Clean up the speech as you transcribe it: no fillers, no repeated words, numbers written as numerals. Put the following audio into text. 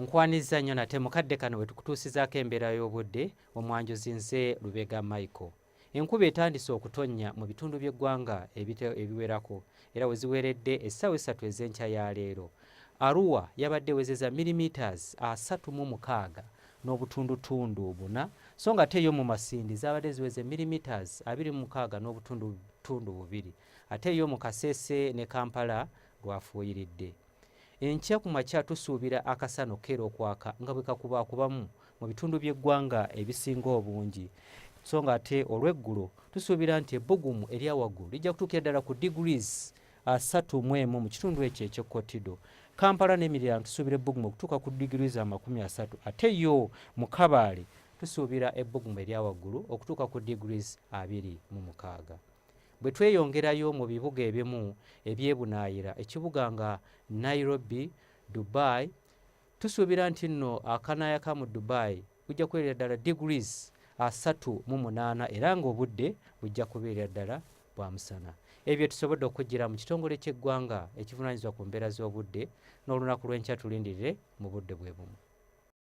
Nkwaniza nnyo nate mukadde kano we tukutuusizaako embeera y'obudde omwanjuzi nze Lubega Michael. Enkuba etandise okutonnya mu bitundu by'eggwanga ebiwerako era we ziweredde essaawa 3 ez'enkya ya leero. Arua yabadde wezeza millimeters 36 n'obutundutundu 4 so nga ate yo mu Masindi zabadde ziweze millimeters 26 n'obutundutundu 2 ate yo mu Kasese ne Kampala lwafuuyiridde. Enkya ku makya tusuubira akasano keera okwaka nga bwe kakubakubamu mu bitundu by'eggwanga ebisinga obungi so nga ate olw'eggulo tusuubira nti ebbugumu erya waggulu lijja kutuukira ddala ku degrees 31 mu kitundu ekyo eky'Ekkotido. Kampala n'emiriraano tusuubira ebbugumu okutuuka ku degrees 30 ate yo mu Kabale tusuubira ebbugumu erya waggulu okutuuka ku degrees 26. Bwe tweyongerayo mu bibuga ebimu ebyebunaayira ekibuga nga Nairobi, Dubai, tusuubira nti nno akanaayaka mu Dubai bujja kubeerera ddala degrees 38 era ng'obudde bujja kubeerera ddala bwa musana. Ebyo tusobodde okujjira mu kitongole ky'eggwanga ekivunaanyizibwa ku mbeera z'obudde n'olunaku lw'enkya tulindirire mu budde bwe bumu.